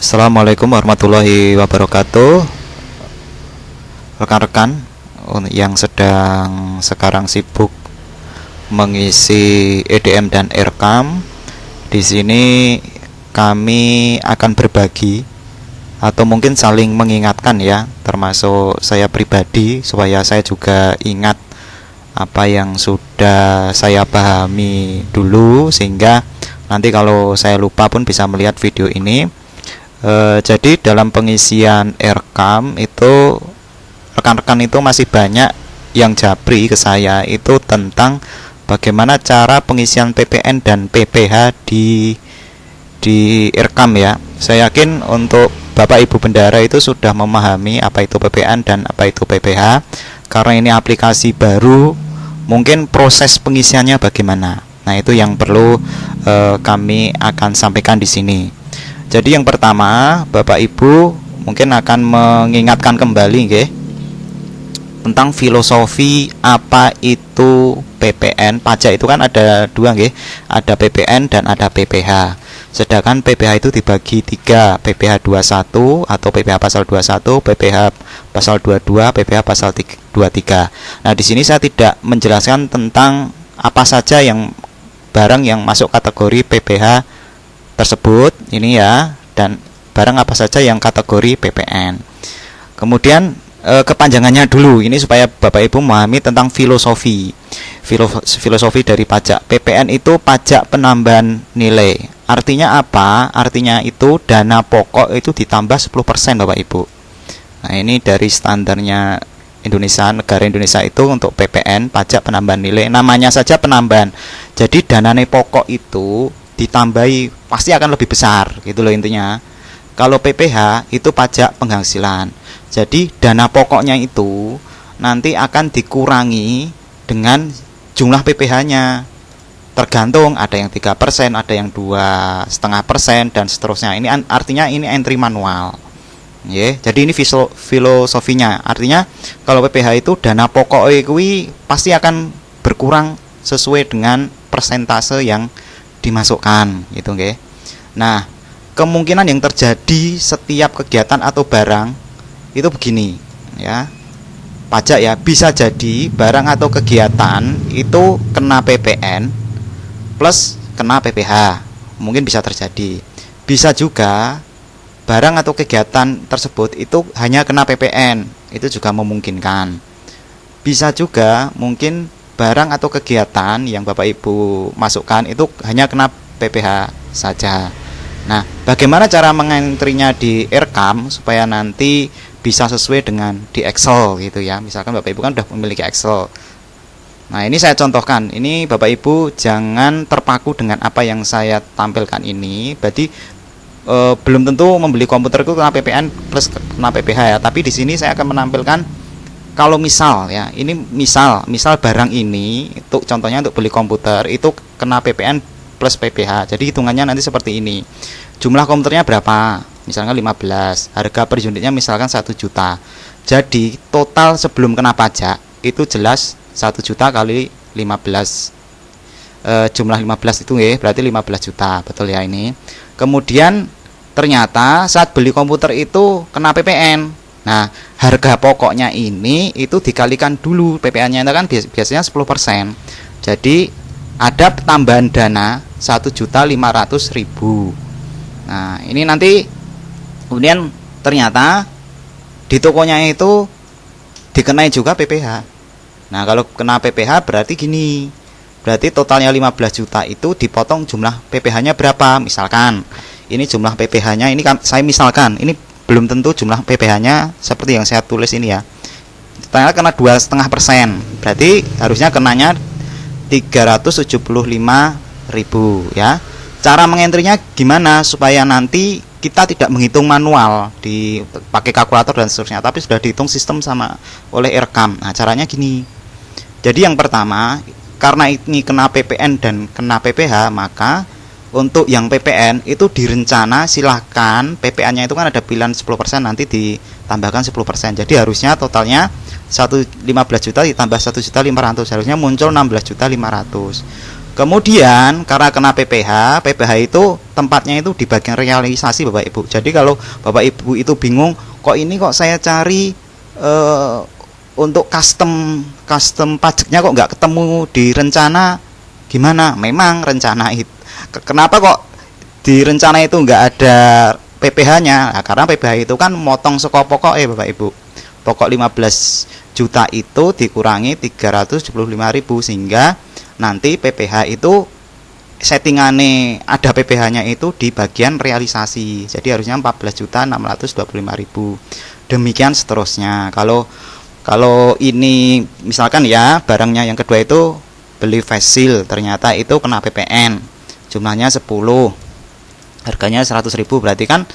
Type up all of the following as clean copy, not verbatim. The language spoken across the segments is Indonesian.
Assalamualaikum warahmatullahi wabarakatuh. Rekan-rekan yang sedang sekarang sibuk mengisi EDM dan Erekam, di sini kami akan berbagi atau mungkin saling mengingatkan ya, termasuk saya pribadi supaya saya juga ingat apa yang sudah saya pahami dulu, sehingga nanti kalau saya lupa pun bisa melihat video ini. Jadi dalam pengisian Erekam itu rekan-rekan itu masih banyak yang japri ke saya itu tentang bagaimana cara pengisian PPN dan PPH di Erekam ya. Saya yakin untuk Bapak Ibu Bendara itu sudah memahami apa itu PPN dan apa itu PPH. Karena ini aplikasi baru, mungkin proses pengisiannya bagaimana. Nah, itu yang perlu kami akan sampaikan di sini. Jadi yang pertama, Bapak Ibu mungkin akan mengingatkan kembali nggih, tentang filosofi apa itu PPN. Pajak itu kan ada dua nggih, ada PPN dan ada PPH. Sedangkan PPH itu dibagi tiga, PPH 21 atau PPH pasal 21, PPH pasal 22, PPH pasal 23. Nah, di sini saya tidak menjelaskan tentang apa saja yang barang yang masuk kategori PPH tersebut ini ya, dan barang apa saja yang kategori PPN. Kemudian kepanjangannya dulu ini supaya Bapak Ibu memahami tentang filosofi dari pajak. PPN itu pajak penambahan nilai. Artinya apa? Artinya itu dana pokok itu ditambah 10% Bapak Ibu. Nah, ini dari standarnya Indonesia, negara Indonesia itu untuk PPN, pajak penambahan nilai, namanya saja penambahan. Jadi dana pokok itu ditambahi pasti akan lebih besar gitu loh intinya. Kalau PPH itu pajak penghasilan. Jadi dana pokoknya itu nanti akan dikurangi dengan jumlah PPH-nya. Tergantung, ada yang 3%, ada yang 2,5% dan seterusnya. Ini artinya ini entry manual. Jadi ini filosofinya. Artinya kalau PPH itu dana pokok kuwi pasti akan berkurang sesuai dengan persentase yang dimasukkan gitu nggih. Nah, kemungkinan yang terjadi setiap kegiatan atau barang itu begini ya. Pajak ya, bisa jadi barang atau kegiatan itu kena PPN plus kena PPH. Mungkin bisa terjadi. Bisa juga barang atau kegiatan tersebut itu hanya kena PPN. Itu juga memungkinkan. Bisa juga mungkin barang atau kegiatan yang Bapak Ibu masukkan itu hanya kena PPH saja. Nah, bagaimana cara mengentrinya di Erekam supaya nanti bisa sesuai dengan di Excel gitu ya. Misalkan Bapak Ibu kan sudah memiliki Excel. Nah, ini saya contohkan. Ini Bapak Ibu jangan terpaku dengan apa yang saya tampilkan ini. Berarti belum tentu membeli komputer itu kena PPN plus kena PPH ya. Tapi di sini saya akan menampilkan kalau misal ya, ini misal barang ini itu contohnya untuk beli komputer itu kena PPN plus PPH. Jadi hitungannya nanti seperti ini. Jumlah komputernya berapa? Misalkan 15. Harga per unitnya misalkan 1 juta. Jadi total sebelum kena pajak itu jelas 1 juta kali 15. Jumlah 15 itu berarti 15 juta. Betul ya ini. Kemudian ternyata saat beli komputer itu kena PPN. Nah, harga pokoknya ini itu dikalikan dulu PPN-nya itu kan biasanya 10%. Jadi ada tambahan dana 1.500.000. Nah, ini nanti kemudian ternyata di tokonya itu dikenai juga PPH. Nah, kalau kena PPH berarti gini. Berarti totalnya 15 juta itu dipotong jumlah PPH-nya berapa? Misalkan ini jumlah PPH-nya ini kan saya misalkan ini belum tentu jumlah PPH-nya seperti yang saya tulis ini ya. Ternyata kena 2,5%. Berarti harusnya kenanya 375.000 ya. Cara mengentrinya gimana supaya nanti kita tidak menghitung manual pakai kalkulator dan seterusnya, tapi sudah dihitung sistem sama oleh Erekam. Nah, caranya gini. Jadi yang pertama, karena ini kena PPN dan kena PPH, maka untuk yang PPN itu direncana silahkan PPN-nya itu kan ada pilihan 10%, nanti ditambahkan 10%. Jadi harusnya totalnya 15 juta ditambah 1.500.000, harusnya muncul 16.500.000. Kemudian karena kena PPh, PPh itu tempatnya itu di bagian realisasi Bapak Ibu. Jadi kalau Bapak Ibu itu bingung, kok ini kok saya cari untuk custom pajaknya kok nggak ketemu di rencana, gimana? Memang rencana itu, kenapa kok di rencana itu nggak ada PPh-nya? Nah, karena PPh itu kan motong saka pokok Bapak Ibu. Pokok 15 juta itu dikurangi 375.000 sehingga nanti PPh itu settingane ada PPh-nya itu di bagian realisasi. Jadi harusnya 14.625.000. Demikian seterusnya. Kalau ini misalkan ya barangnya yang kedua itu beli flash seal, ternyata itu kena PPN. Jumlahnya 10. Harganya 100.000, berarti kan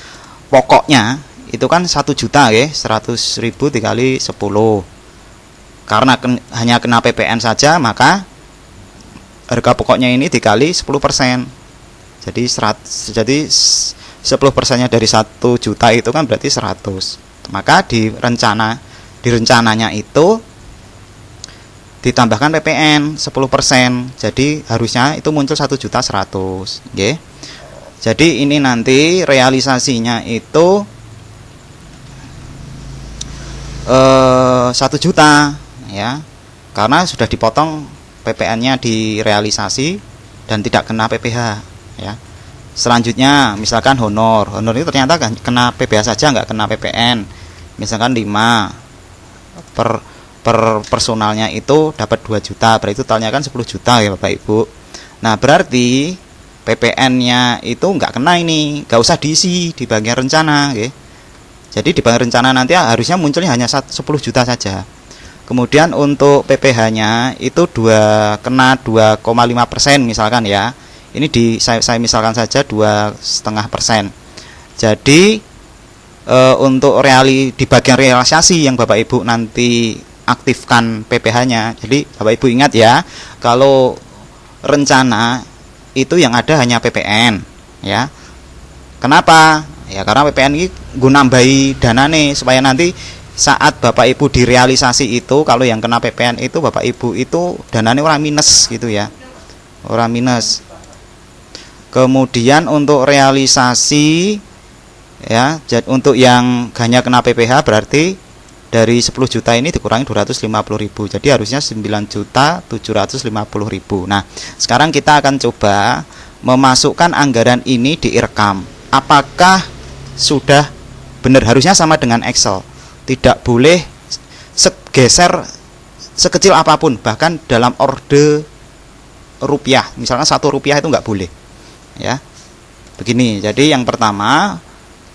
pokoknya itu kan 1 juta ya, 100.000 dikali 10. Karena hanya kena PPN saja, maka harga pokoknya ini dikali 10%. Jadi 10%-nya dari 1 juta itu kan berarti 100. Maka di rencananya itu ditambahkan PPN 10%. Jadi harusnya itu muncul 1.100.000, nggih. Jadi ini nanti realisasinya itu 1 juta ya. Karena sudah dipotong PPN-nya di realisasi dan tidak kena PPh ya. Selanjutnya misalkan honor itu ternyata kena PPh saja, nggak kena PPN. Misalkan 5 per personalnya itu dapat 2 juta, berarti totalnya kan 10 juta ya Bapak Ibu. Nah berarti PPN-nya itu nggak kena ini, nggak usah diisi di bagian rencana ya. Jadi di bagian rencana nanti harusnya munculnya hanya 10 juta saja. Kemudian untuk PPh-nya itu kena 2,5% misalkan ya. Ini saya misalkan saja 2,5%. Jadi untuk di bagian realisasi yang Bapak Ibu nanti aktifkan PPh-nya. Jadi Bapak Ibu ingat ya, kalau rencana itu yang ada hanya PPN ya. Kenapa? Ya karena PPN ini guna nambahi dana nih supaya nanti saat Bapak Ibu direalisasi itu, kalau yang kena PPN itu Bapak Ibu itu dananya orang minus gitu ya, orang minus. Kemudian untuk realisasi ya, untuk yang hanya kena PPh berarti dari 10 juta ini dikurangi 250.000, jadi harusnya 9.750.000. Nah sekarang kita akan coba memasukkan anggaran ini di IRCAM. Apakah sudah benar? Harusnya sama dengan Excel. Tidak boleh geser sekecil apapun, bahkan dalam orde rupiah, misalkan 1 rupiah itu nggak boleh ya. Begini, jadi yang pertama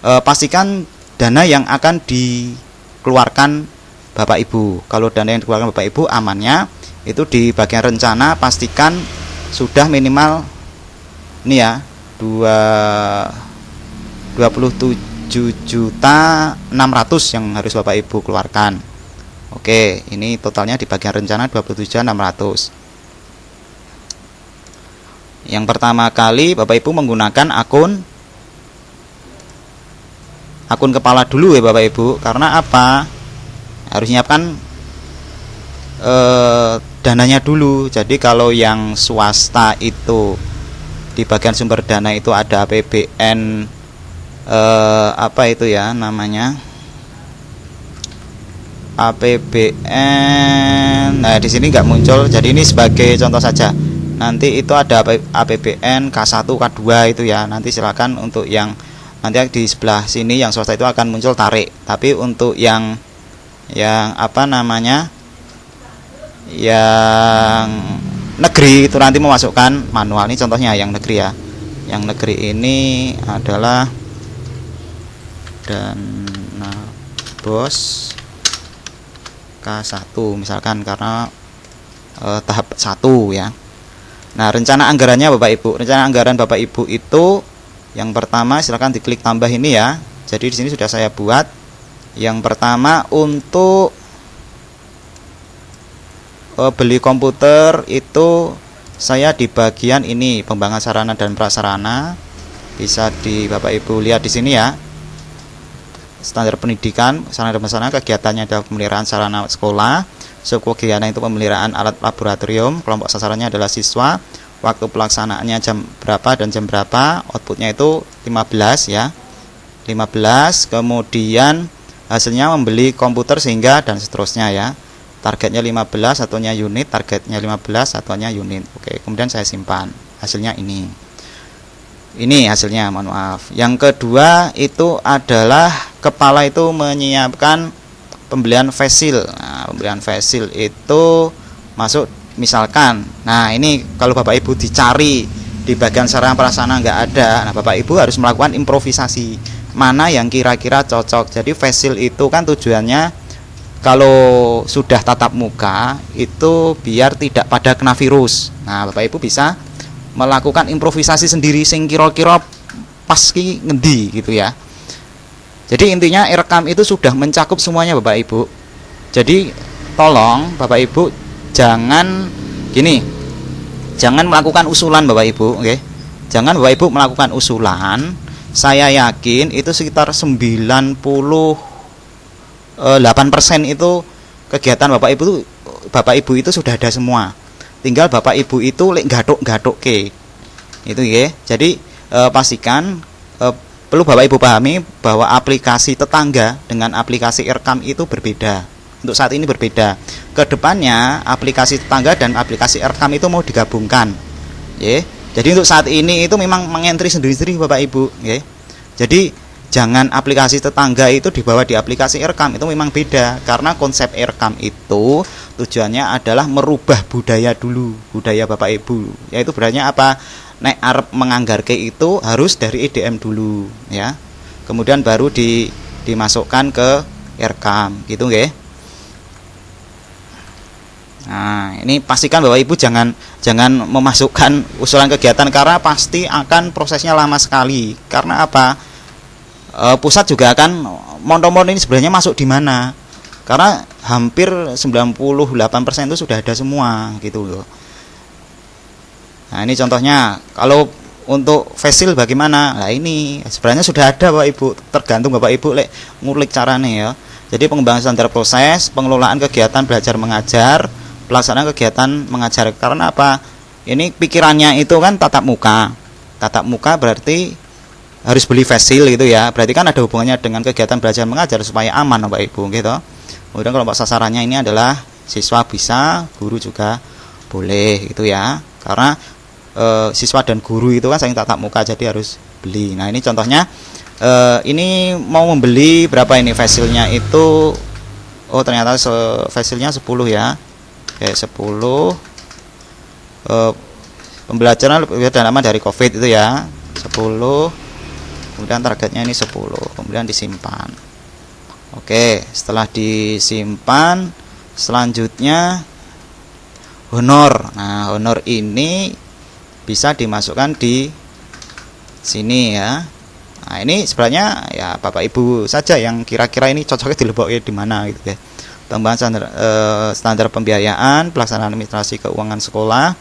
pastikan dana yang akan dikeluarkan Bapak Ibu. Kalau dana yang dikeluarkan Bapak Ibu amannya itu di bagian rencana pastikan sudah minimal ini ya 27.600.000 yang harus Bapak Ibu keluarkan. Oke, ini totalnya di bagian rencana 27.600.000. Yang pertama kali Bapak Ibu menggunakan akun kepala dulu ya Bapak Ibu. Karena apa? Harus nyiapkan dananya dulu. Jadi kalau yang swasta itu di bagian sumber dana itu ada APBN apa itu ya namanya, APBN. Nah di sini nggak muncul, jadi ini sebagai contoh saja. Nanti itu ada APBN K1 K2 itu ya. Nanti silakan untuk yang nanti di sebelah sini yang swasta itu akan muncul tarik. Tapi untuk yang apa namanya, yang negeri itu nanti memasukkan manual. Ini contohnya yang negeri ya. Yang negeri ini adalah dana bos K1 misalkan, karena tahap 1 ya. Nah rencana anggarannya Bapak Ibu, rencana anggaran Bapak Ibu itu yang pertama silakan diklik tambah ini ya. Jadi di sini sudah saya buat. Yang pertama untuk beli komputer itu saya di bagian ini pengembangan sarana dan prasarana. Bisa di Bapak Ibu lihat di sini ya. Standar pendidikan, sarana dan prasarana, kegiatannya adalah pemeliharaan sarana sekolah. Subkegiatan itu pemeliharaan alat laboratorium. Kelompok sasarannya adalah siswa. waktu pelaksanaannya jam berapa dan jam berapa, outputnya itu 15 ya, 15. Kemudian hasilnya membeli komputer sehingga dan seterusnya ya, targetnya 15, satunya unit, targetnya 15, satunya unit. Oke, kemudian saya simpan hasilnya ini hasilnya, mohon maaf. Yang kedua itu adalah kepala itu menyiapkan pembelian fasil. Nah, pembelian fasil itu masuk misalkan. Nah, ini kalau Bapak Ibu dicari di bagian sarana prasarana nggak ada. Nah, Bapak Ibu harus melakukan improvisasi. Mana yang kira-kira cocok. Jadi fasil itu kan tujuannya kalau sudah tatap muka itu biar tidak pada kena virus. Nah, Bapak Ibu bisa melakukan improvisasi sendiri sing kira-kira pas ki ngendi gitu ya. Jadi intinya rekam itu sudah mencakup semuanya Bapak Ibu. Jadi tolong Bapak Ibu jangan gini. Jangan melakukan usulan Bapak Ibu, oke. Jangan Bapak Ibu melakukan usulan. Saya yakin itu sekitar 98% itu kegiatan Bapak Ibu itu sudah ada semua. Tinggal Bapak Ibu itu lek gathuk ke itu ya. Jadi pastikan perlu Bapak Ibu pahami bahwa aplikasi tetangga dengan aplikasi rekam itu berbeda. Untuk saat ini berbeda. Kedepannya aplikasi tetangga dan aplikasi rekam itu mau digabungkan. Ya. Jadi untuk saat ini itu memang mengentri sendiri-sendiri Bapak Ibu. Ya. Jadi jangan aplikasi tetangga itu dibawa di aplikasi rekam, itu memang beda. Karena konsep rekam itu tujuannya adalah merubah budaya dulu, budaya Bapak Ibu. Yaitu berarti apa? Nek arep menganggarke itu harus dari EDM dulu ya. Kemudian baru dimasukkan ke rekam gitu nggih. Nah, ini pastikan Bapak Ibu jangan memasukkan usulan kegiatan karena pasti akan prosesnya lama sekali. Karena apa? Pusat juga akan montomon ini sebenarnya masuk di mana? Karena hampir 98% itu sudah ada semua gitu loh. Nah, ini contohnya. Kalau untuk fasil bagaimana? Nah, ini sebenarnya sudah ada Bapak Ibu, tergantung Bapak Ibu lek ngulik carane ya. Jadi pengembangan standar proses, pengelolaan kegiatan belajar mengajar, pelaksanaan kegiatan mengajar. Karena apa? Ini pikirannya itu kan tatap muka. Tatap muka berarti harus beli fasil gitu ya. Berarti kan ada hubungannya dengan kegiatan belajar mengajar supaya aman Bapak Ibu gitu. Kemudian kelompok sasarannya ini adalah siswa bisa, guru juga boleh gitu ya. Karena siswa dan guru itu kan saling tatap muka jadi harus beli. Nah, ini contohnya ini mau membeli berapa ini fasilnya itu? Oh, ternyata fasilnya 10 ya. Oke, 10. Pembelajaran lebih lama dari Covid itu ya. 10. Kemudian targetnya ini 10. Kemudian disimpan. Oke, setelah disimpan selanjutnya honor. Nah, honor ini bisa dimasukkan di sini ya. Nah, ini sebenarnya ya Bapak Ibu saja yang kira-kira ini cocoknya dilebokke di mana gitu ya. Tambahan standar pembiayaan, pelaksanaan administrasi keuangan sekolah,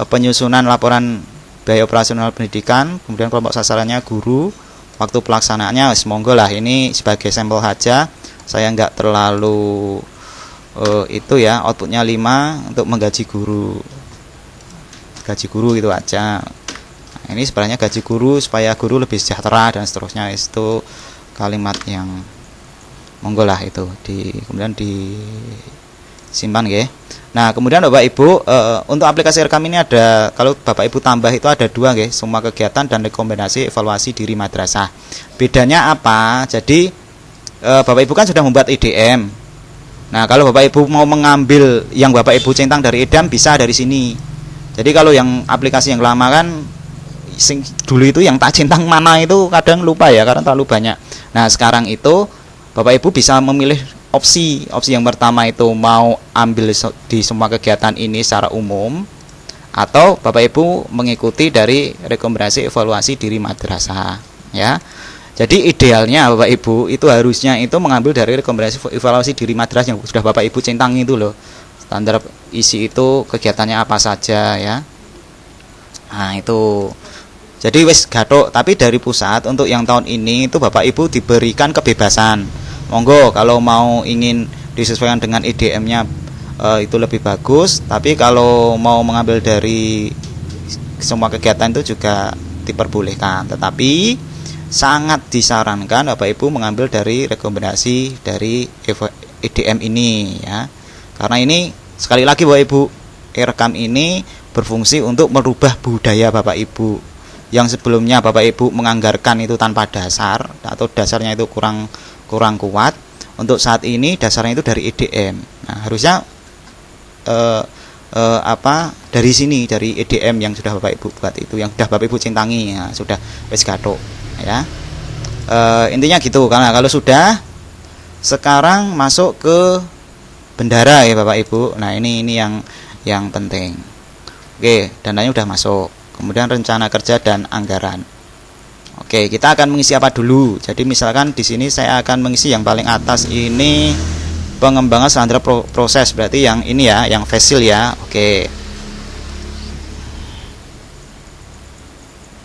penyusunan laporan biaya operasional pendidikan, kemudian kelompok sasarannya guru, waktu pelaksanaannya monggo lah, ini sebagai sampel saja. Saya nggak terlalu itu ya, outputnya 5 untuk menggaji guru. Gaji guru itu aja. Nah, ini sebenarnya gaji guru supaya guru lebih sejahtera dan seterusnya, itu kalimat yang monggo lah itu kemudian disimpan ya. Nah, kemudian Bapak Ibu untuk aplikasi rekam ini ada, kalau Bapak Ibu tambah itu ada 2 ya, semua kegiatan dan rekomendasi evaluasi diri madrasah. Bedanya apa? Jadi Bapak Ibu kan sudah membuat IDM. Nah, kalau Bapak Ibu mau mengambil yang Bapak Ibu centang dari IDM bisa dari sini. Jadi kalau yang aplikasi yang lama kan dulu itu yang tak centang mana itu kadang lupa ya karena terlalu banyak. Nah, sekarang itu Bapak Ibu bisa memilih opsi yang pertama itu mau ambil di semua kegiatan ini secara umum, atau Bapak Ibu mengikuti dari rekomendasi evaluasi diri madrasah ya. Jadi idealnya Bapak Ibu itu harusnya itu mengambil dari rekomendasi evaluasi diri madrasah yang sudah Bapak Ibu centang itu loh. Standar isi itu kegiatannya apa saja ya. Nah, itu. Jadi wis gathuk, tapi dari pusat untuk yang tahun ini itu Bapak Ibu diberikan kebebasan. Monggo kalau mau ingin disesuaikan dengan IDM-nya itu lebih bagus, tapi kalau mau mengambil dari semua kegiatan itu juga diperbolehkan, tetapi sangat disarankan Bapak Ibu mengambil dari rekomendasi dari EDM ini ya. Karena ini sekali lagi Bapak Ibu, e-rekam ini berfungsi untuk merubah budaya Bapak Ibu yang sebelumnya Bapak Ibu menganggarkan itu tanpa dasar atau dasarnya itu kurang kuat. Untuk saat ini dasarnya itu dari EDM. Nah, harusnya dari sini, dari EDM yang sudah Bapak Ibu buat itu, yang sudah Bapak Ibu cintangi ya, sudah wis gathuk ya. Intinya gitu. Karena kalau sudah, sekarang masuk ke bendara ya Bapak Ibu. Nah, ini yang penting. Oke, dananya udah masuk. Kemudian rencana kerja dan anggaran. Oke, kita akan mengisi apa dulu? Jadi misalkan di sini saya akan mengisi yang paling atas ini pengembangan standar proses, berarti yang ini ya, yang fasil ya. Oke.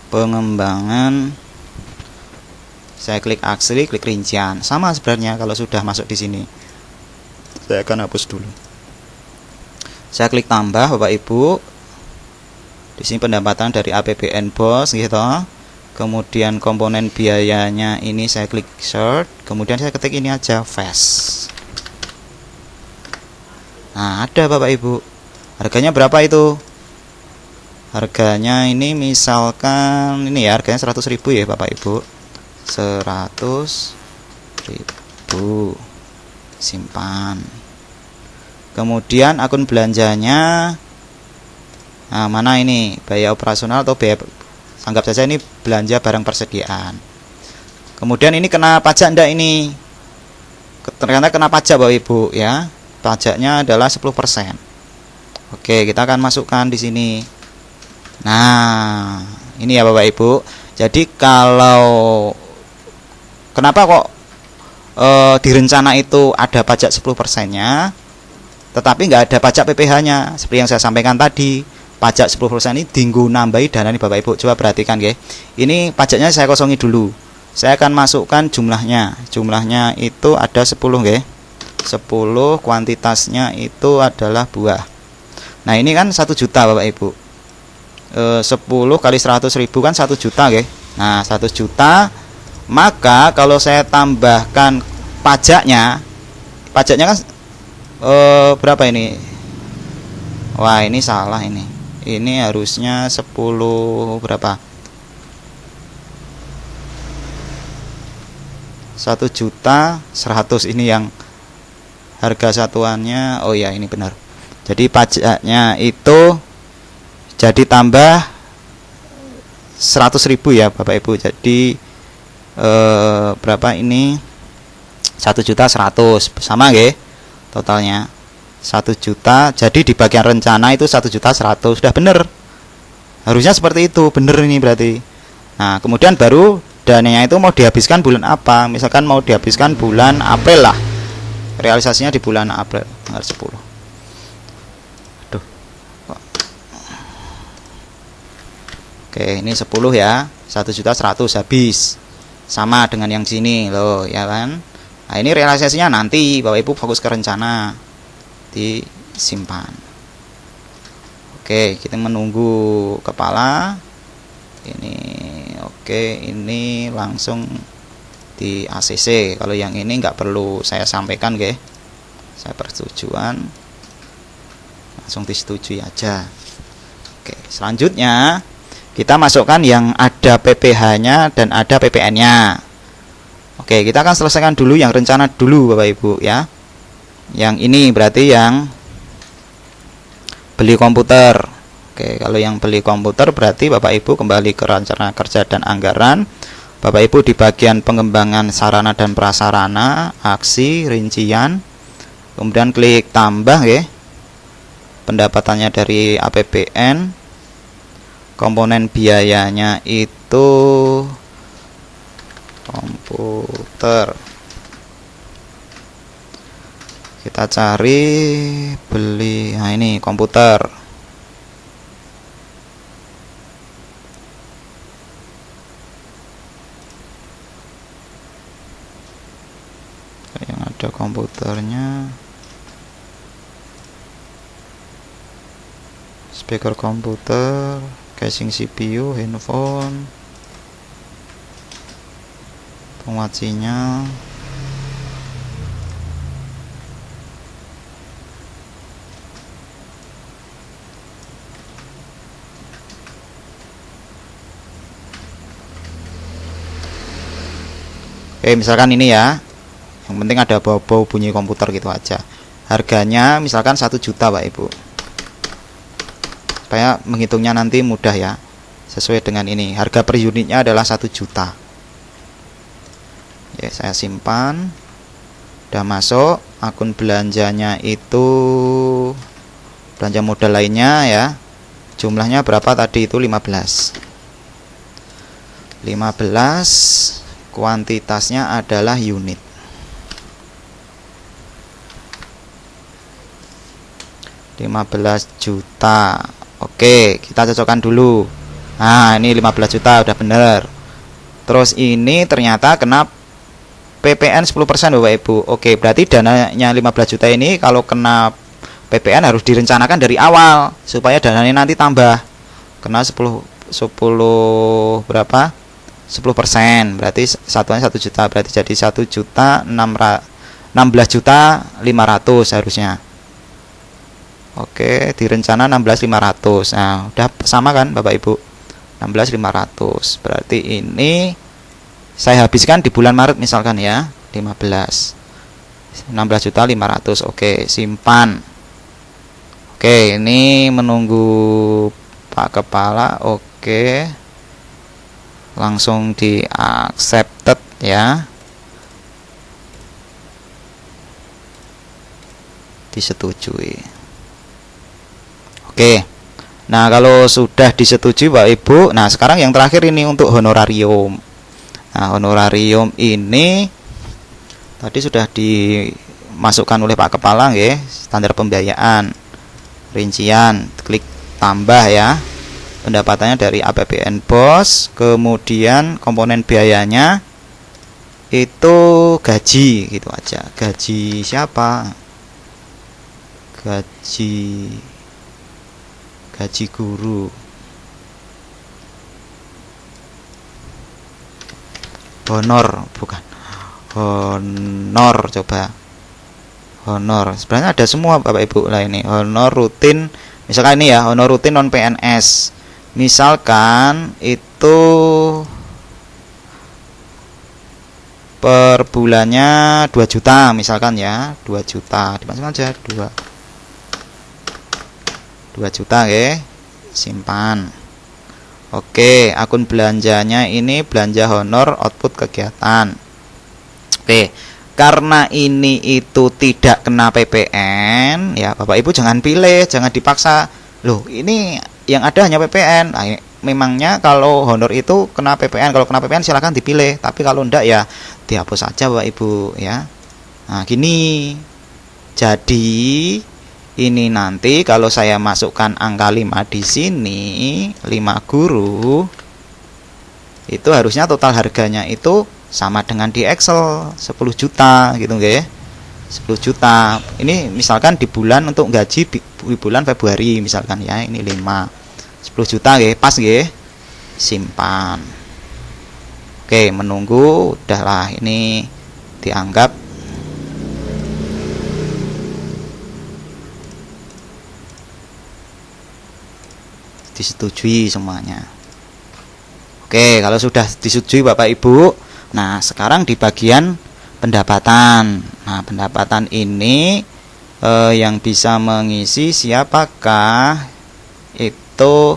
Pengembangan, saya klik asli, klik rincian. Sama sebenarnya kalau sudah masuk di sini. Saya akan hapus dulu. Saya klik tambah Bapak Ibu. Di sini pendapatan dari APBN BOS gitu. Kemudian komponen biayanya ini saya klik search. Kemudian saya ketik ini aja, fast. Nah, ada Bapak Ibu. Harganya berapa itu? Harganya ini misalkan ini ya, harganya 100.000 ya Bapak Ibu. 100.000. Simpan. Kemudian akun belanjanya, nah, mana ini? Biaya operasional atau biaya, anggap saja ini belanja barang persediaan. Kemudian ini kena pajak enggak ini? Ternyata kena pajak Bapak Ibu ya. Pajaknya adalah 10%. Oke, kita akan masukkan di sini. Nah, ini ya Bapak Ibu. Jadi kalau kenapa kok di rencana itu ada pajak 10%-nya, tetapi nggak ada pajak PPh-nya? Seperti yang saya sampaikan tadi, pajak 10% ini dinggo nambahi dana nih Bapak Ibu. Coba perhatikan nggih. Ini pajaknya saya kosongi dulu. Saya akan masukkan jumlahnya. Jumlahnya itu ada 10 nggih. 10, kuantitasnya itu adalah buah. Nah, ini kan 1 juta Bapak Ibu. 10 kali 100.000 kan 1 juta nggih. Nah, 1 juta, maka kalau saya tambahkan pajaknya kan berapa ini? Wah, ini salah ini. Ini harusnya 10 berapa? 1.100.000 ini yang harga satuannya. Oh ya, ini benar. Jadi pajaknya itu jadi tambah 100.000 ya Bapak Ibu. Jadi berapa ini? 1.100.000 sama nggih totalnya 1 juta. Jadi di bagian rencana itu 1.100.000. Sudah benar, harusnya seperti itu, benar ini berarti. Nah, kemudian baru dananya itu mau dihabiskan bulan apa? Misalkan mau dihabiskan bulan April lah, realisasinya di bulan April tanggal 10. Aduh. Oke, ini 10 ya, 1.100.000 habis. Sama dengan yang sini loh, ya kan? Nah, ini realisasinya nanti Bapak Ibu fokus ke rencana, disimpan. Oke, kita menunggu kepala. Ini oke, ini langsung di ACC. Kalau yang ini nggak perlu saya sampaikan, nggih. Saya persetujuan, langsung disetujui aja. Oke, selanjutnya kita masukkan yang ada PPh-nya dan ada PPN-nya. Oke, kita akan selesaikan dulu yang rencana dulu Bapak Ibu ya. Yang ini berarti yang beli komputer. Oke, kalau yang beli komputer berarti Bapak Ibu kembali ke rencana kerja dan anggaran. Bapak Ibu di bagian pengembangan sarana dan prasarana, aksi, rincian. Kemudian klik tambah ya. Pendapatannya dari APBN. Komponen biayanya itu komputer. Kita cari beli, nah ini komputer. Yang ada komputernya, speaker komputer. casing CPU, handphone, penguat sinyal. Misalkan ini ya, yang penting ada bau-bau bunyi komputer gitu aja. Harganya misalkan 1 juta Pak Ibu, supaya menghitungnya nanti mudah ya, sesuai dengan ini. Harga per unitnya adalah 1 juta. Ya, saya simpan. Udah masuk. Akun belanjanya itu belanja modal lainnya ya, jumlahnya berapa tadi itu 15. Kuantitasnya adalah unit. $15 juta. Oke, kita cocokkan dulu. Nah, ini 15 juta udah bener. Terus ini ternyata kena PPN 10% Bapak Ibu. Oke, berarti dananya 15 juta ini kalau kena PPN harus direncanakan dari awal supaya dananya nanti tambah. Kena 10 berapa? 10%, berarti satuannya 1 juta, berarti jadi 1 juta 16 juta 500 harusnya. Oke, direncana 16.500. Nah, udah sama kan Bapak Ibu? 16.500. Berarti ini saya habiskan di bulan Maret misalkan ya, 16 juta 500. Oke, simpan. Oke, ini menunggu Pak Kepala. Oke, langsung di accepted ya, disetujui. Oke, nah kalau sudah disetujui Pak Ibu, nah sekarang yang terakhir ini untuk honorarium. Nah, honorarium ini tadi sudah dimasukkan oleh Pak Kepala ya, standar pembiayaan, rincian, klik tambah ya. Pendapatannya dari APBN BOS, kemudian komponen biayanya itu gaji gitu aja. Gaji siapa? Gaji guru. Honor, bukan. Honor, coba. Honor. Sebenarnya ada semua Bapak Ibu lah ini. Honor rutin, misalkan ini ya, honor rutin non PNS. Misalkan itu per bulannya 2 juta misalkan ya, 2 juta dimasukkan aja 2 juta ya, simpan. Oke, akun belanjanya ini belanja honor output kegiatan. Oke, karena ini itu tidak kena PPN ya Bapak Ibu jangan pilih, jangan dipaksa. Loh, ini yang ada hanya PPN. Nah, memangnya kalau honor itu kena PPN. Kalau kena PPN silahkan dipilih, tapi kalau enggak ya dihapus saja Bapak Ibu ya. Nah, gini. Jadi ini nanti kalau saya masukkan angka 5 di sini, 5 guru, itu harusnya total harganya itu sama dengan di Excel 10 juta gitu nggih. 10 juta. Ini misalkan di bulan untuk gaji di bulan Februari misalkan ya, ini 10 juta nggih, pas nggih. Simpan. Oke, menunggu, udahlah ini dianggap disetujui semuanya. Oke, kalau sudah disetujui Bapak Ibu, nah sekarang di bagian pendapatan. Nah, pendapatan ini yang bisa mengisi siapakah? Itu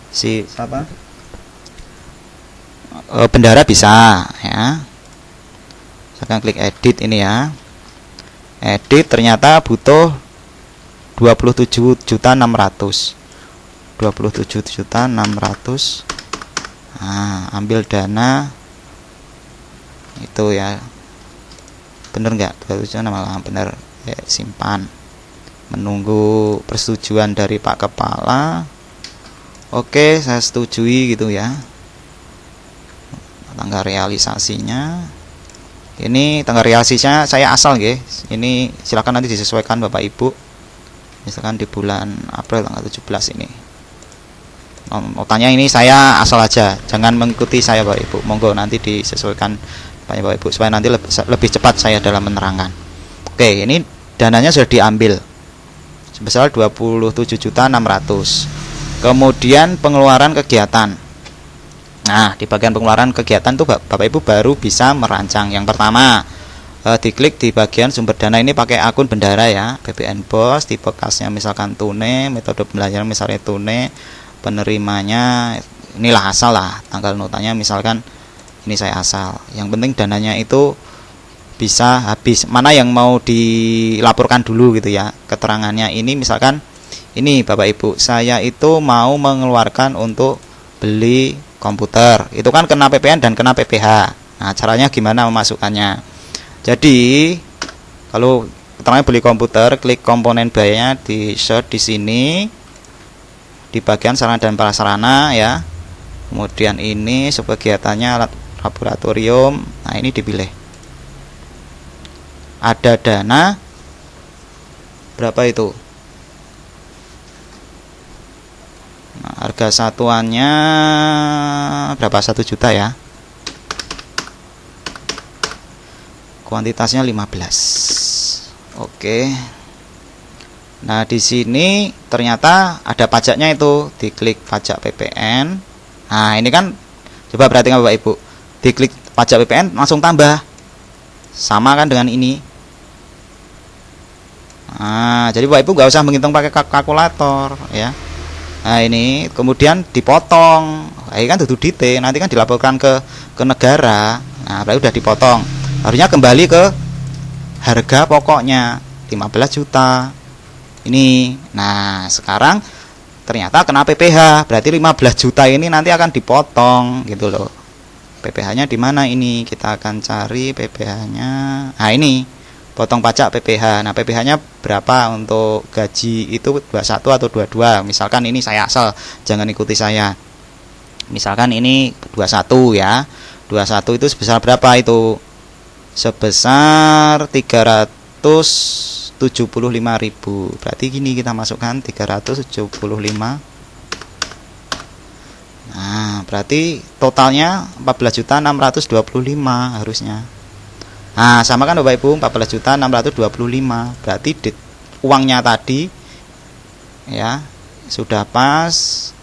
si siapa? Bendara bisa ya. Saya klik edit ini ya. Edit ternyata butuh 27.600. 27.600. Nah, ambil dana itu ya, bener nggak? 27 malah bener ya, simpan. Menunggu persetujuan dari Pak Kepala. Oke, saya setujui gitu ya. Tanggal realisasinya ini tanggal realisasinya saya asal nggih. Ini silakan nanti disesuaikan Bapak Ibu. misalkan di bulan April tanggal 17 ini. Notanya ini saya asal aja, jangan mengikuti saya Bapak Ibu. Monggo nanti disesuaikan Bapak Ibu supaya nanti lebih cepat saya dalam menerangkan. Oke, ini dananya sudah diambil sebesar 27.600.000. Kemudian pengeluaran kegiatan. Nah, di bagian pengeluaran kegiatan tuh Bapak Ibu baru bisa merancang. Yang pertama, diklik di bagian sumber dana ini pakai akun bendara ya, BBN BOS, tipe kasnya misalkan tunai, metode pembelajaran misalnya tunai, penerimanya inilah asal lah, tanggal notanya misalkan ini saya asal. Yang penting dananya itu bisa habis. Mana yang mau dilaporkan dulu gitu ya, keterangannya ini misalkan ini Bapak Ibu, saya itu mau mengeluarkan untuk beli komputer, itu kan kena PPN dan kena PPH. Nah, caranya gimana memasukkannya? Jadi kalau keterangan beli komputer, klik komponen biayanya, di search di sini di bagian sarana dan prasarana ya. Kemudian ini kegiatannya alat laboratorium. Nah, ini dipilih. Ada dana berapa itu? Nah, harga satuannya berapa? 1 juta ya. Kuantitasnya 15. Oke. Nah, di sini ternyata ada pajaknya itu. Diklik pajak PPN. Nah, ini kan coba perhatikan Bapak Ibu. Diklik pajak PPN langsung tambah. Sama kan dengan ini. Nah, jadi Bapak Ibu nggak usah menghitung pakai kalkulator ya. Nah, ini kemudian dipotong. Nah, ini kan duduk dite, nanti kan dilaporkan ke negara. Nah, berarti udah dipotong. Harusnya kembali ke harga pokoknya 15 juta. Ini. Nah, sekarang ternyata kena PPH. Berarti 15 juta ini nanti akan dipotong gitu loh. PPH-nya di mana ini? Kita akan cari PPH-nya. Nah, ini. Potong pajak PPH. Nah, PPH-nya berapa untuk gaji itu 21 atau 22. Misalkan ini saya asal, jangan ikuti saya. Misalkan ini 21 ya. 21 itu sebesar berapa itu? Sebesar 375.000. Berarti gini kita masukkan 375. Nah, berarti totalnya 14.625 harusnya. Nah, sama kan Bapak Ibu, 14.625. Berarti uangnya tadi ya sudah pas.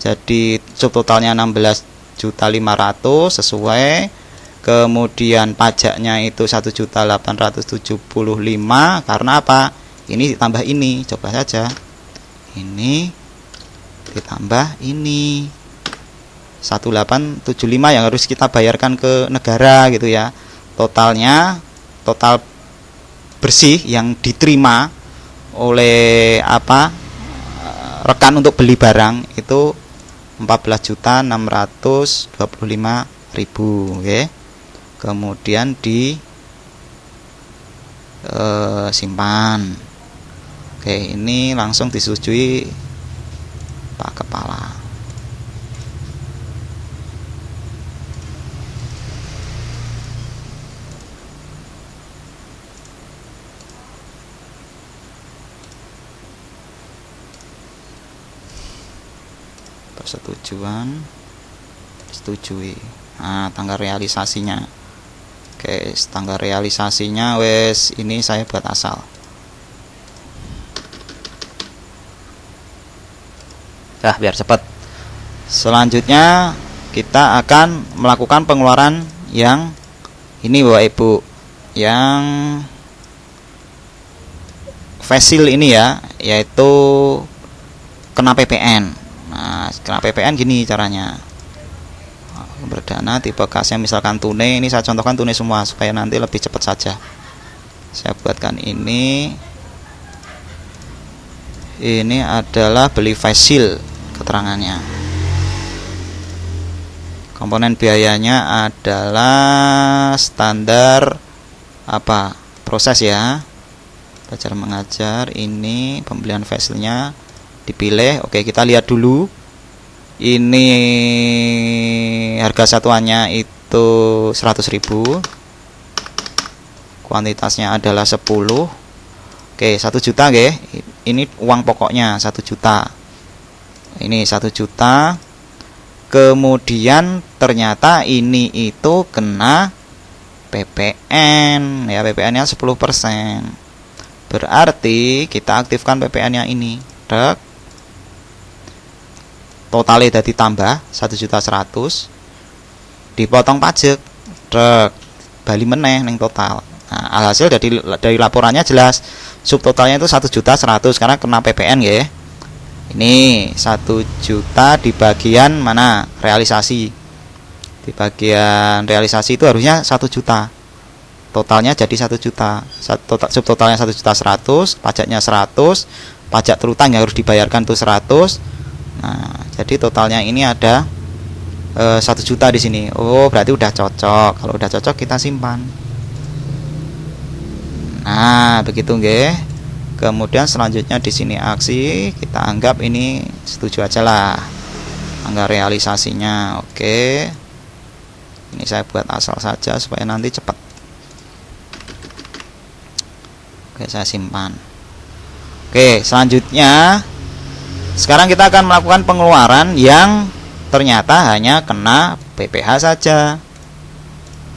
Jadi subtotalnya 16.500.000 sesuai. Kemudian pajaknya itu 1.875.000. Karena apa? Ini ditambah ini. Coba saja. Ini ditambah ini 1875 yang harus kita bayarkan ke negara gitu ya. Total bersih yang diterima oleh rekan untuk beli barang itu 14.625.000 okay. Kemudian simpan. Oke, ini langsung disetujui Pak Kepala. Persetujuan disetujui. Nah, tanggal realisasinya. Oke, tanggal realisasinya wes ini saya buat asal. Nah, biar cepat. Selanjutnya kita akan melakukan pengeluaran yang ini Bapak Ibu, yang fasil ini ya, yaitu kena PPN. Nah, kena PPN gini caranya. Berdana tipe kasnya misalkan tunai, ini saya contohkan tunai semua supaya nanti lebih cepat saja. Saya buatkan ini adalah beli fasil keterangannya. Komponen biayanya adalah standar proses ya, belajar mengajar. Ini pembelian fasilnya dipilih. Oke, kita lihat dulu. Ini harga satuannya itu 100.000. Kuantitasnya adalah 10. Oke, 1 juta nggih. Ini uang pokoknya 1 juta. Ini 1 juta. Kemudian ternyata ini itu kena PPN ya, PPN-nya 10%. Berarti kita aktifkan PPN-nya ini. Dek. Totalnya jadi tambah 1.100.000. Dipotong pajak. Dek. Bali meneh ning total. Nah, alhasil dari laporannya jelas subtotalnya itu 1.100.000 karena kena PPN ya. Ini 1 juta di bagian mana? Realisasi. Di bagian realisasi itu harusnya 1 juta. Totalnya jadi 1 juta. Subtotalnya 1.100.000, pajaknya 100, pajak terutang yang harus dibayarkan tuh 100. Nah, jadi totalnya ini ada 1 juta di sini. Oh, berarti udah cocok. Kalau udah cocok kita simpan. Nah, begitu nggih. Kemudian selanjutnya di sini aksi, kita anggap ini setuju aja lah. Angka realisasinya. Oke. Ini saya buat asal saja supaya nanti cepat. Oke, saya simpan. Oke, selanjutnya sekarang kita akan melakukan pengeluaran yang ternyata hanya kena PPh saja.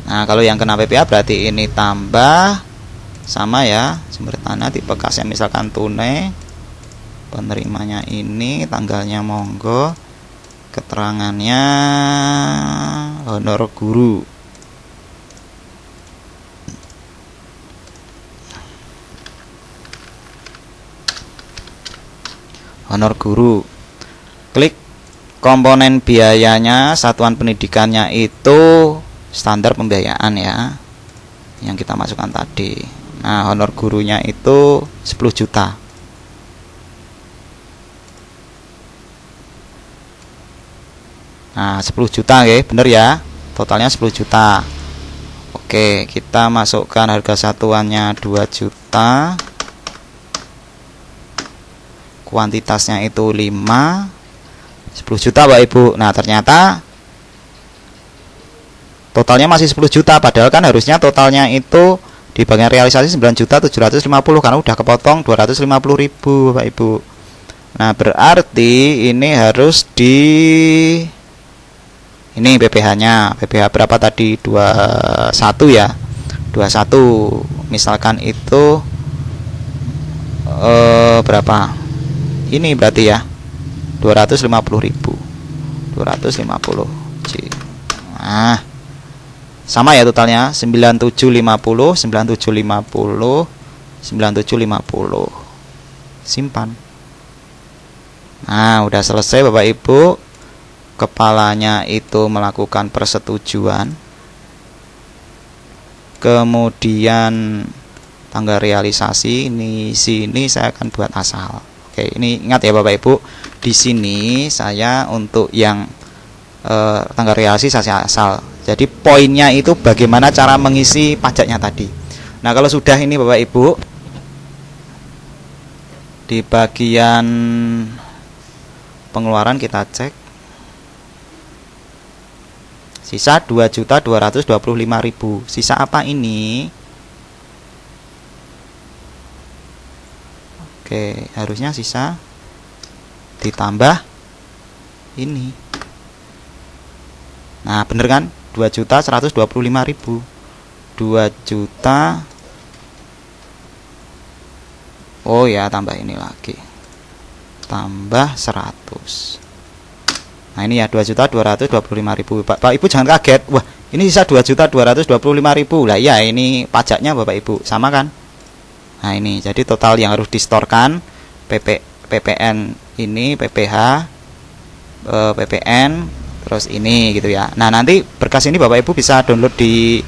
Nah, kalau yang kena PPh berarti ini tambah sama ya, sumber tanah tipe kasnya misalkan tunai, penerimanya ini, tanggalnya monggo, keterangannya honor guru. Honor guru. Klik komponen biayanya, satuan pendidikannya itu standar pembiayaan ya, yang kita masukkan tadi. Nah, honor gurunya itu 10 juta. Nah, 10 juta ya, bener ya. Totalnya 10 juta. Oke, kita masukkan harga satuannya 2 juta. Kuantitasnya itu 5. 10 juta Bapak Ibu. Nah, ternyata totalnya masih 10 juta, padahal kan harusnya totalnya itu di bagian realisasi 9.750.000 karena udah kepotong 250.000 Bapak Ibu. Nah, berarti ini harus ini PPh-nya. PPh berapa tadi? 21 ya. 21. Misalkan itu berapa? Ini berarti ya 250.000. 250 J. Nah, sama ya totalnya 9750, 9750, 9750. Simpan. Nah, udah selesai Bapak Ibu. Kepalanya itu melakukan persetujuan. Kemudian tanggal realisasi ini sini saya akan buat asal. Oke, ini ingat ya Bapak Ibu, di sini saya untuk yang tanggal realisasi saya asal. Jadi poinnya itu bagaimana cara mengisi pajaknya tadi. Nah, kalau sudah ini Bapak Ibu, di bagian pengeluaran kita cek sisa 2.225.000. Sisa apa ini? Oke, harusnya sisa ditambah ini. Nah, bener kan? 2.125.000. 2 juta. Oh ya, tambah ini lagi. Tambah 100. Nah, ini ya 2.225.000. Bapak Ibu jangan kaget. Wah, ini sisa 2.225.000. Lah ya, ini pajaknya Bapak Ibu, sama kan? Nah, ini jadi total yang harus distorkan PPN ini, PPh, PPN, terus ini gitu ya. Nah, nanti berkas ini Bapak Ibu bisa download di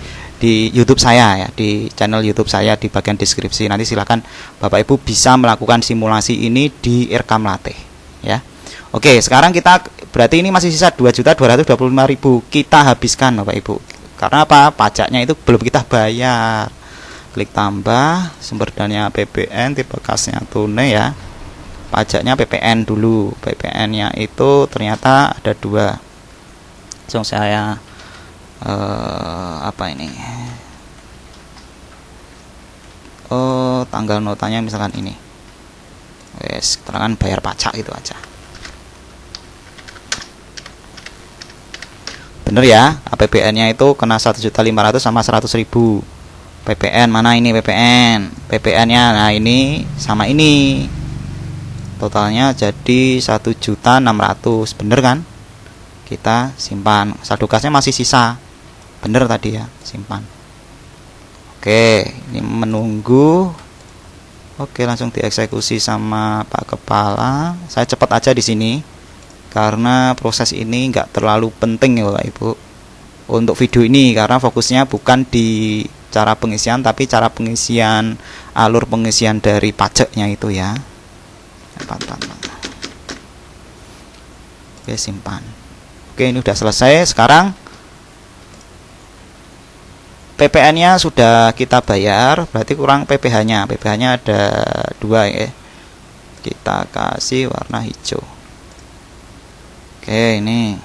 YouTube saya ya, di channel YouTube saya di bagian deskripsi. Nanti silakan Bapak Ibu bisa melakukan simulasi ini di Irkam Latih ya. Oke, sekarang kita berarti ini masih sisa 2.225.000. Kita habiskan Bapak Ibu. Karena apa? Pajaknya itu belum kita bayar. Klik tambah, sumber dananya PPN, tipe kasnya tunai ya. Pajaknya PPN dulu. PPN-nya itu ternyata ada 2. Langsung saya apa ini? tanggal notanya misalkan ini. Wes, keterangan bayar pajak itu aja. Bener ya, APBN-nya itu kena 1.500.000 sama 100.000. PPN mana ini PPN? PPN-nya nah ini sama ini. Totalnya jadi 1.600.000, bener kan? Kita simpan. Saldo kasnya masih sisa. Bener tadi ya, simpan. Oke, ini menunggu. Oke, langsung dieksekusi sama Pak Kepala. Saya cepat aja di sini karena proses ini nggak terlalu penting ya Bapak Ibu untuk video ini, karena fokusnya bukan di cara pengisian tapi cara pengisian, alur pengisian dari pajaknya itu ya. Oke, simpan. Oke, ini udah selesai. Sekarang PPN-nya sudah kita bayar, berarti kurang PPh-nya. PPh-nya ada 2 ya. Kita kasih warna hijau. Oke, ini.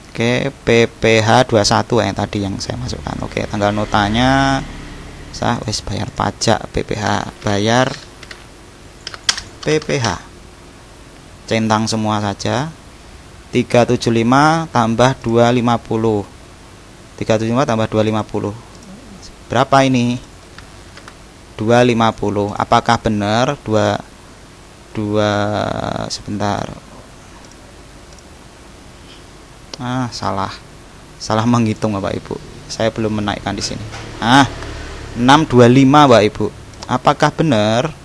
Oke, PPh 21 yang tadi yang saya masukkan. Oke, tanggal notanya sah wis bayar pajak PPh, bayar PPh. Centang semua saja. 375 tambah 250. 375 tambah 250. Berapa ini? 250. Apakah benar 2 sebentar. Salah menghitung Bapak Ibu. Saya belum menaikkan di sini. 625 Bapak Ibu. Apakah benar?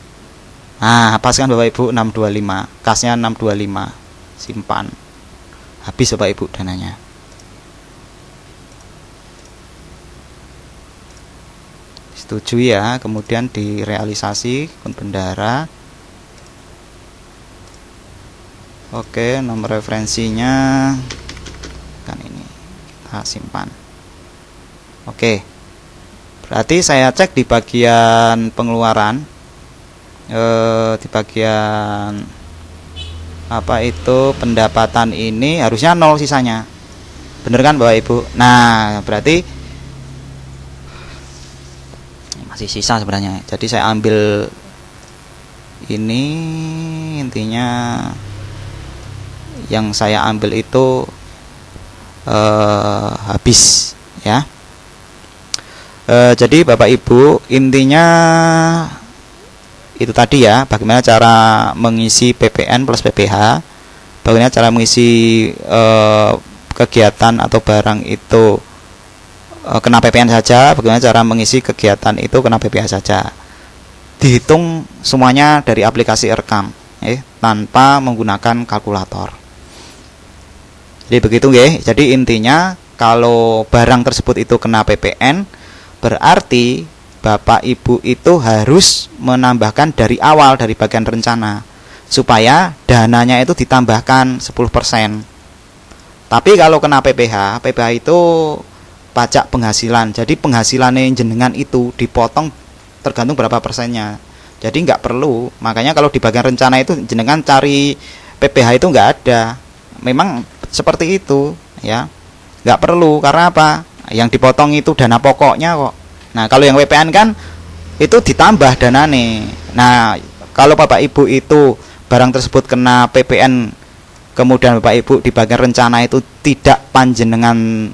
Hapaskan Bapak Ibu 625. Kasnya 625. Simpan. Habis Bapak Ibu dananya. Setujui ya, kemudian direalisasi akun bendara. Oke, nomor referensinya kan ini, kita simpan. Oke, berarti saya cek di bagian pengeluaran, di bagian apa itu pendapatan ini harusnya 0 sisanya, bener kan Bapak Ibu? Nah, berarti masih sisa sebenarnya. Jadi saya ambil ini, intinya yang saya ambil itu habis ya. Jadi Bapak Ibu, intinya itu tadi ya, bagaimana cara mengisi PPN plus PPh, bagaimana cara mengisi kegiatan atau barang itu kena PPN saja, bagaimana cara mengisi kegiatan itu kena PPh saja. Dihitung semuanya dari aplikasi Rekam tanpa menggunakan kalkulator. Jadi begitu nggih. Jadi intinya kalau barang tersebut itu kena PPN, berarti Bapak Ibu itu harus menambahkan dari awal, dari bagian rencana, supaya dananya itu ditambahkan 10%. Tapi kalau kena PPh, PPh itu pajak penghasilan. Jadi penghasilannya jenengan itu dipotong tergantung berapa persennya. Jadi nggak perlu. Makanya kalau di bagian rencana itu jenengan cari PPh itu nggak ada. Memang seperti itu ya, nggak perlu. Karena apa? Yang dipotong itu dana pokoknya kok. Nah, kalau yang PPN kan itu ditambah danane. Nah, kalau Bapak Ibu itu barang tersebut kena PPN, kemudian Bapak Ibu di bagian rencana itu tidak panjenengan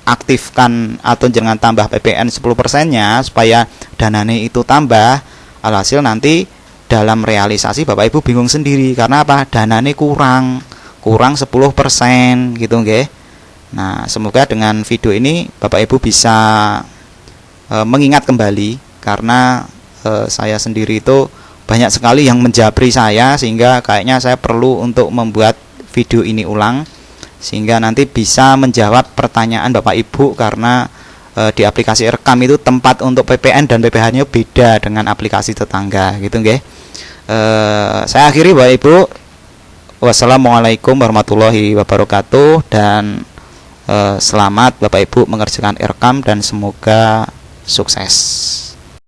aktifkan atau jangan tambah PPN 10%-nya supaya danane itu tambah, alhasil nanti dalam realisasi Bapak Ibu bingung sendiri. Karena apa? Danane kurang 10% gitu nggih. Nah, semoga dengan video ini Bapak Ibu bisa mengingat kembali, karena saya sendiri itu banyak sekali yang menjabri saya, sehingga kayaknya saya perlu untuk membuat video ini ulang sehingga nanti bisa menjawab pertanyaan Bapak Ibu. Karena di aplikasi Rekam itu tempat untuk PPN dan PPh-nya beda dengan aplikasi tetangga gitu nggih. Saya akhiri Bapak Ibu. Wassalamualaikum warahmatullahi wabarakatuh, dan selamat Bapak Ibu mengerjakan Rekam dan semoga sukses.